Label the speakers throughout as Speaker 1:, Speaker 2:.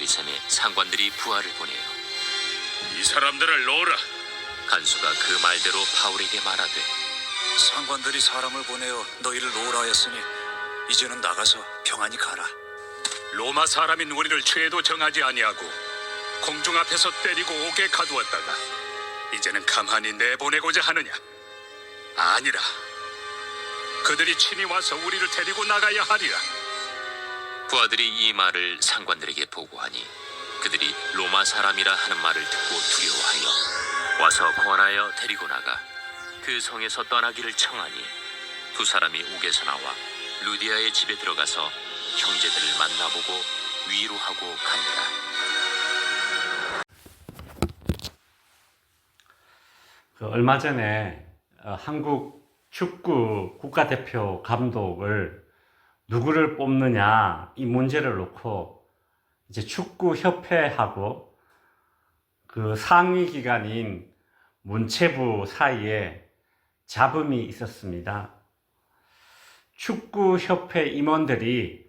Speaker 1: 셈에 상관들이 부하를 보내요.
Speaker 2: 이 사람들을 놓으라.
Speaker 1: 간수가 그 말대로 바울에게 말하되
Speaker 3: 상관들이 사람을 보내어 너희를 놓으라 하였으니 이제는 나가서 평안히 가라.
Speaker 2: 로마 사람인 우리를 죄도 정하지 아니하고 공중 앞에서 때리고 옥에 가두었다가 이제는 가만히 내보내고자 하느냐? 아니라 그들이 친히 와서 우리를 데리고 나가야 하리라.
Speaker 1: 부하들이 이 말을 상관들에게 보고하니 그들이 로마 사람이라 하는 말을 듣고 두려워하여 와서 권하여 데리고 나가 그 성에서 떠나기를 청하니 두 사람이 옥에서 나와 루디아의 집에 들어가서 형제들을 만나보고 위로하고 갑니다.
Speaker 4: 얼마 전에 한국 축구 국가대표 감독을 누구를 뽑느냐 이 문제를 놓고 이제 축구협회하고 그 상위 기관인 문체부 사이에 잡음이 있었습니다. 축구협회 임원들이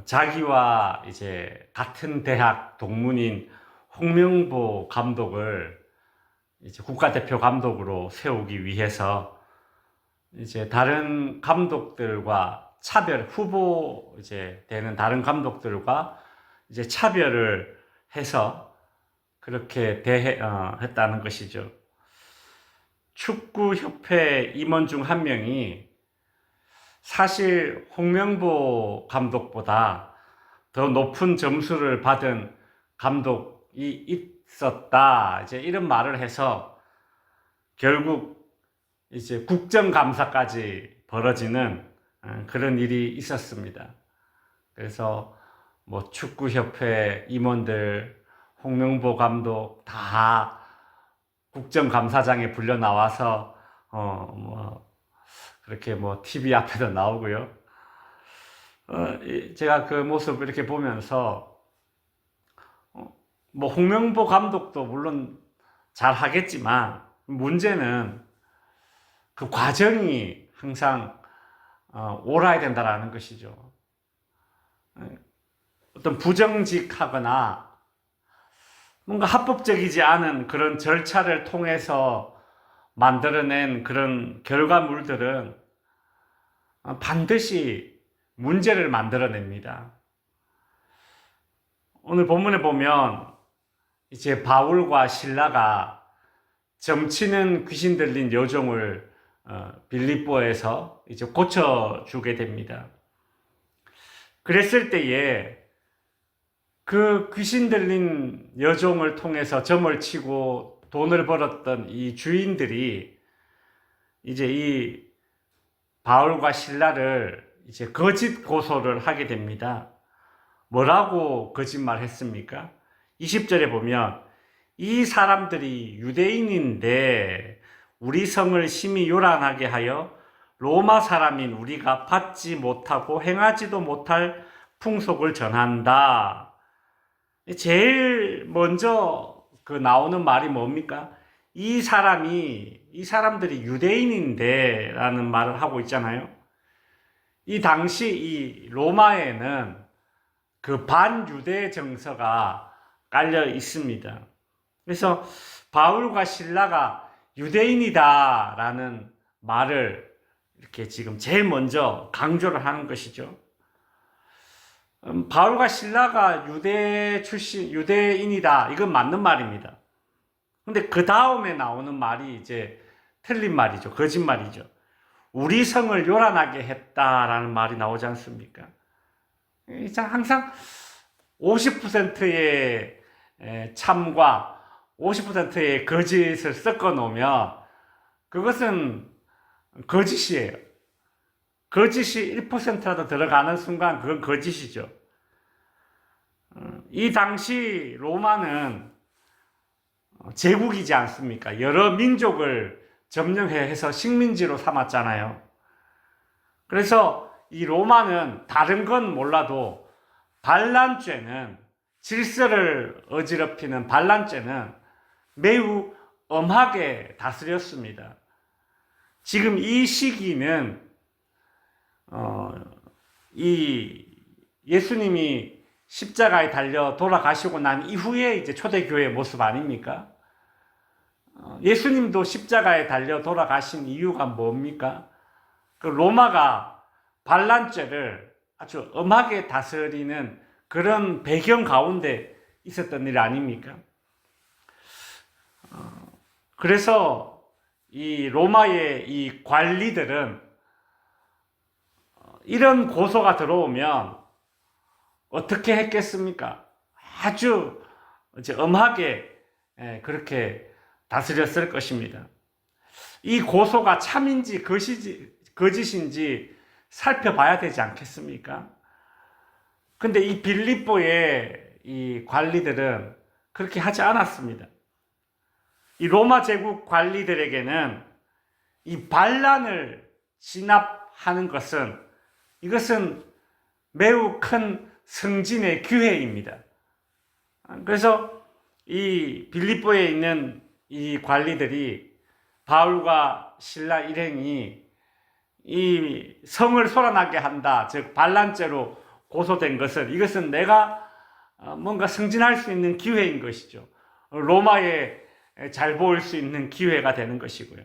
Speaker 4: 자기와 이제 같은 대학 동문인 홍명보 감독을 이제 국가대표 감독으로 세우기 위해서 이제 다른 감독들과 후보 이제 되는 다른 감독들과 이제 차별을 해서 그렇게 했다는 것이죠. 축구협회 임원 중 한 명이 사실 홍명보 감독보다 더 높은 점수를 받은 감독이 있었다. 이제 이런 말을 해서 결국 이제 국정감사까지 벌어지는 그런 일이 있었습니다. 그래서 뭐 축구협회 임원들, 홍명보 감독 다 국정감사장에 불려 나와서 그렇게 뭐 TV 앞에도 나오고요. 제가 그 모습을 이렇게 보면서 뭐 홍명보 감독도 물론 잘 하겠지만 문제는 그 과정이 항상 옳아야 된다라는 것이죠. 어떤 부정직하거나 뭔가 합법적이지 않은 그런 절차를 통해서 만들어낸 그런 결과물들은 반드시 문제를 만들어냅니다. 오늘 본문에 보면 이제 바울과 실라가 점치는 귀신 들린 여종을 빌립보에서 이제 고쳐주게 됩니다. 그랬을 때에 그 귀신 들린 여종을 통해서 점을 치고 돈을 벌었던 이 주인들이 이제 이 바울과 실라를 이제 거짓 고소를 하게 됩니다. 뭐라고 거짓말 했습니까? 20절에 보면 이 사람들이 유대인인데 우리 성을 심히 요란하게 하여 로마 사람인 우리가 받지 못하고 행하지도 못할 풍속을 전한다. 제일 먼저 그 나오는 말이 뭡니까? 이 사람들이 유대인인데 라는 말을 하고 있잖아요. 이 당시 이 로마에는 그 반유대 정서가 깔려 있습니다. 그래서 바울과 실라가 유대인이다 라는 말을 이렇게 지금 제일 먼저 강조를 하는 것이죠. 바울과 실라가 유대인이다. 이건 맞는 말입니다. 근데 그 다음에 나오는 말이 이제 틀린 말이죠. 거짓말이죠. 우리 성을 요란하게 했다라는 말이 나오지 않습니까? 항상 50%의 참과 50%의 거짓을 섞어 놓으면 그것은 거짓이에요. 거짓이 1%라도 들어가는 순간 그건 거짓이죠. 이 당시 로마는 제국이지 않습니까? 여러 민족을 점령해서 식민지로 삼았잖아요. 그래서 이 로마는 다른 건 몰라도 반란죄는 질서를 어지럽히는 반란죄는 매우 엄하게 다스렸습니다. 지금 이 시기는 이 예수님이 십자가에 달려 돌아가시고 난 이후에 이제 초대교회의 모습 아닙니까? 예수님도 십자가에 달려 돌아가신 이유가 뭡니까? 그 로마가 반란죄를 아주 엄하게 다스리는 그런 배경 가운데 있었던 일 아닙니까? 그래서 이 로마의 이 관리들은 이런 고소가 들어오면 어떻게 했겠습니까? 아주 이제 엄하게 그렇게 다스렸을 것입니다. 이 고소가 참인지 거짓인지 살펴봐야 되지 않겠습니까? 근데 이 빌립보의 이 관리들은 그렇게 하지 않았습니다. 이 로마 제국 관리들에게는 이 반란을 진압하는 이것은 매우 큰 승진의 기회입니다. 그래서 이 빌립보에 있는 이 관리들이 바울과 실라 일행이 이 성을 소란하게 한다, 즉 반란죄로 고소된 이것은 내가 뭔가 승진할 수 있는 기회인 것이죠. 로마에 잘 보일 수 있는 기회가 되는 것이고요.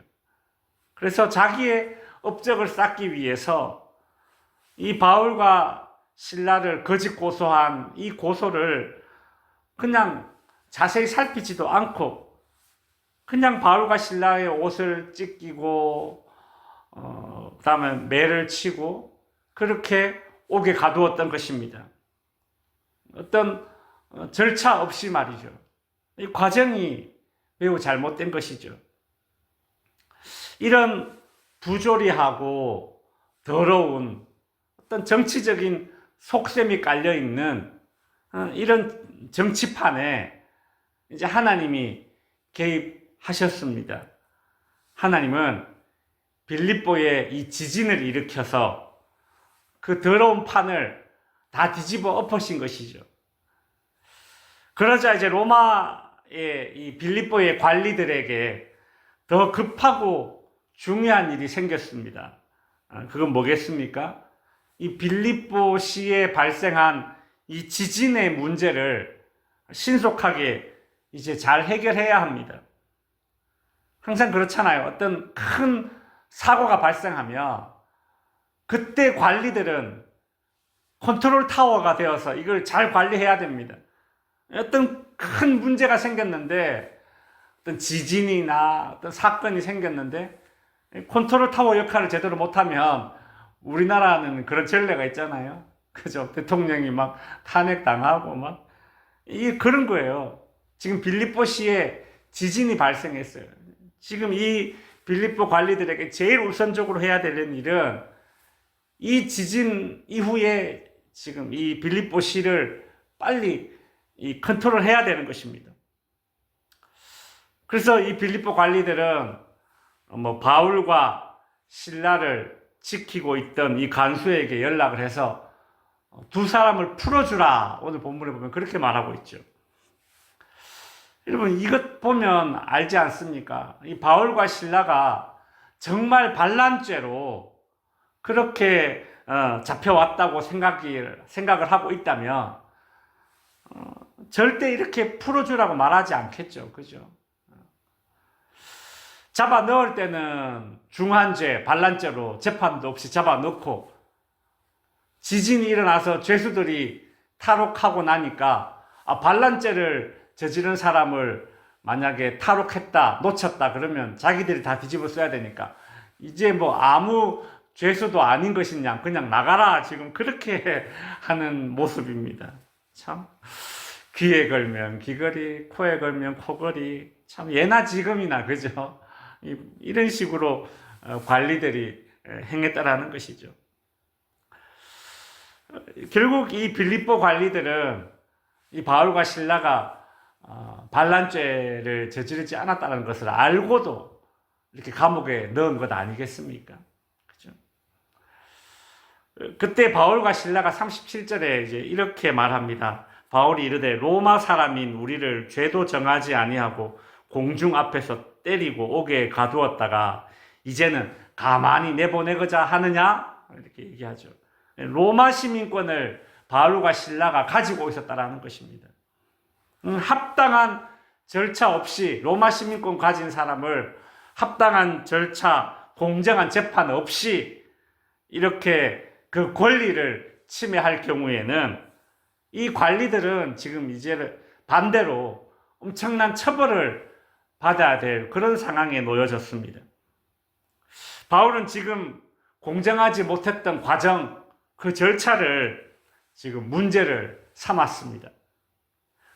Speaker 4: 그래서 자기의 업적을 쌓기 위해서 이 바울과 실라를 거짓 고소한 이 고소를 그냥 자세히 살피지도 않고 그냥 바울과 신라의 옷을 찢기고 그다음에 매를 치고 그렇게 옥에 가두었던 것입니다. 어떤 절차 없이 말이죠. 이 과정이 매우 잘못된 것이죠. 이런 부조리하고 더러운 어떤 정치적인 속셈이 깔려있는 이런 정치판에 이제 하나님이 개입하셨습니다. 하나님은 빌립보에 이 지진을 일으켜서 그 더러운 판을 다 뒤집어 엎으신 것이죠. 그러자 이제 로마의 이 빌립보의 관리들에게 더 급하고 중요한 일이 생겼습니다. 그건 뭐겠습니까? 이 빌립보시에 발생한 이 지진의 문제를 신속하게 이제 잘 해결해야 합니다. 항상 그렇잖아요. 어떤 큰 사고가 발생하면 그때 관리들은 컨트롤 타워가 되어서 이걸 잘 관리해야 됩니다. 어떤 큰 문제가 생겼는데, 어떤 지진이나 어떤 사건이 생겼는데 컨트롤 타워 역할을 제대로 못하면 우리나라는 그런 전례가 있잖아요. 그죠? 대통령이 막 탄핵당하고 막 이게 그런 거예요. 지금 빌립보시에 지진이 발생했어요. 지금 이 빌립보 관리들에게 제일 우선적으로 해야 되는 일은 이 지진 이후에 지금 이 빌립보시를 빨리 이 컨트롤 해야 되는 것입니다. 그래서 이 빌립보 관리들은 바울과 실라를 지키고 있던 이 간수에게 연락을 해서 두 사람을 풀어주라. 오늘 본문에 보면 그렇게 말하고 있죠. 여러분, 이것 보면 알지 않습니까? 이 바울과 실라가 정말 반란죄로 그렇게 잡혀왔다고 생각을 하고 있다면 절대 이렇게 풀어주라고 말하지 않겠죠. 그죠? 잡아 넣을 때는 중한죄, 반란죄로 재판도 없이 잡아 넣고 지진이 일어나서 죄수들이 탈옥하고 나니까 반란죄를 저지른 사람을 만약에 탈옥했다, 놓쳤다 그러면 자기들이 다 뒤집어 써야 되니까 이제 아무 죄수도 아닌 것이냐, 그냥 나가라, 지금 그렇게 하는 모습입니다. 참 귀에 걸면 귀걸이, 코에 걸면 코걸이, 참 예나 지금이나, 그죠? 이런 식으로 관리들이 행했다라는 것이죠. 결국 이 빌립보 관리들은 이 바울과 실라가 반란죄를 저지르지 않았다는 것을 알고도 이렇게 감옥에 넣은 것 아니겠습니까? 그죠? 그때 바울과 실라가 37절에 이제 이렇게 말합니다. 바울이 이르되 로마 사람인 우리를 죄도 정하지 아니하고 공중 앞에서 때리고 옥에 가두었다가 이제는 가만히 내보내고자 하느냐? 이렇게 얘기하죠. 로마 시민권을 바울과 실라가 가지고 있었다라는 것입니다. 합당한 절차 없이 로마 시민권 가진 사람을 합당한 절차, 공정한 재판 없이 이렇게 그 권리를 침해할 경우에는 이 관리들은 지금 이제 반대로 엄청난 처벌을 받아야 될 그런 상황에 놓여졌습니다. 바울은 지금 공정하지 못했던 과정, 그 절차를 지금 문제를 삼았습니다.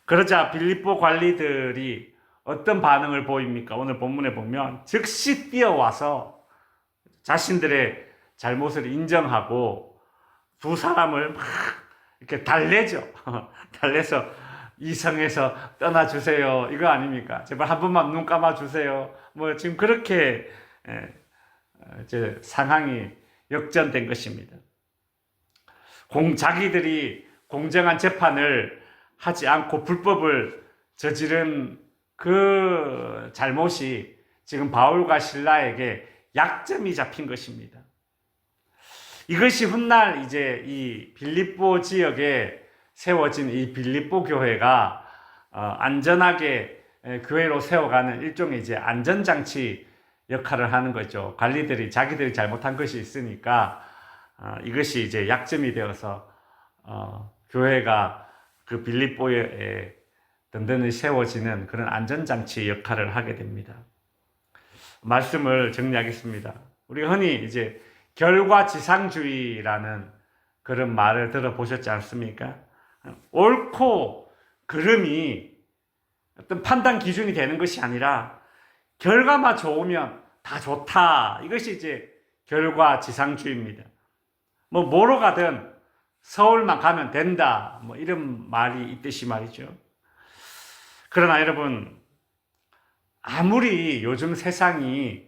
Speaker 4: 그러자 빌립보 관리들이 어떤 반응을 보입니까? 오늘 본문에 보면 즉시 뛰어와서 자신들의 잘못을 인정하고 두 사람을 막 이렇게 달래죠. 달래서 이 성에서 떠나주세요. 이거 아닙니까? 제발 한 번만 눈 감아주세요. 뭐 지금 그렇게 이제 상황이 역전된 것입니다. 자기들이 공정한 재판을 하지 않고 불법을 저지른 그 잘못이 지금 바울과 실라에게 약점이 잡힌 것입니다. 이것이 훗날 이제 이 빌립보 지역에 세워진 이 빌립보 교회가 안전하게 교회로 세워가는 일종의 이제 안전장치 역할을 하는 거죠. 관리들이 자기들이 잘못한 것이 있으니까 이것이 이제 약점이 되어서 교회가 그 빌립보에 든든히 세워지는 그런 안전장치 역할을 하게 됩니다. 말씀을 정리하겠습니다. 우리가 흔히 이제 결과지상주의라는 그런 말을 들어보셨지 않습니까? 옳고 그름이 어떤 판단 기준이 되는 것이 아니라 결과만 좋으면 다 좋다. 이것이 이제 결과지상주의입니다. 뭐로 가든 서울만 가면 된다. 뭐 이런 말이 있듯이 말이죠. 그러나 여러분, 아무리 요즘 세상이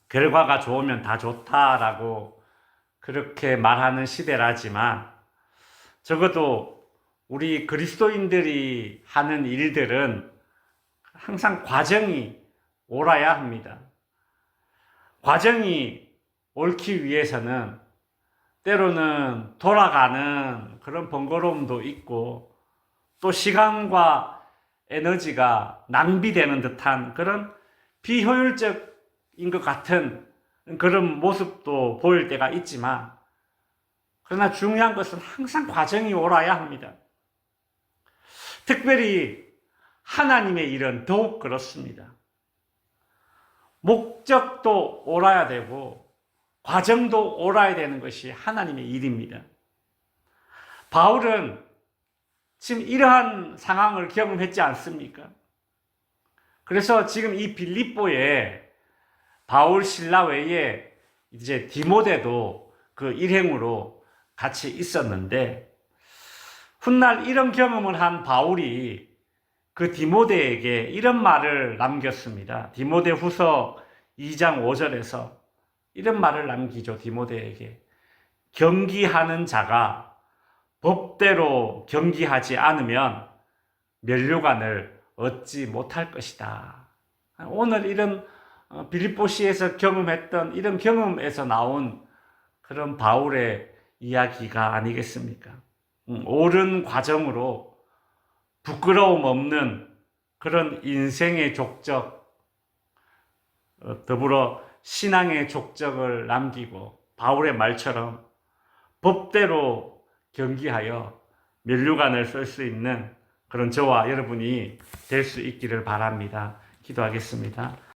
Speaker 4: 결과가 좋으면 다 좋다라고 그렇게 말하는 시대라지만 적어도 우리 그리스도인들이 하는 일들은 항상 과정이 옳아야 합니다. 과정이 옳기 위해서는 때로는 돌아가는 그런 번거로움도 있고 또 시간과 에너지가 낭비되는 듯한 그런 비효율적인 것 같은 그런 모습도 보일 때가 있지만 그러나 중요한 것은 항상 과정이 옳아야 합니다. 특별히 하나님의 일은 더욱 그렇습니다. 목적도 옳아야 되고 과정도 옳아야 되는 것이 하나님의 일입니다. 바울은 지금 이러한 상황을 경험했지 않습니까? 그래서 지금 이 빌립보에 바울 실라 외에 이제 디모데도 그 일행으로 같이 있었는데 훗날 이런 경험을 한 바울이 그 디모데에게 이런 말을 남겼습니다. 디모데 후서 2장 5절에서 이런 말을 남기죠. 디모데에게 경기하는 자가 법대로 경기하지 않으면 면류관을 얻지 못할 것이다. 오늘 이런 빌립보시에서 경험했던 이런 경험에서 나온 그런 바울의 이야기가 아니겠습니까? 옳은 과정으로 부끄러움 없는 그런 인생의 족적, 더불어 신앙의 족적을 남기고 바울의 말처럼 법대로 경기하여 면류관을 쓸 수 있는 그런 저와 여러분이 될 수 있기를 바랍니다. 기도하겠습니다.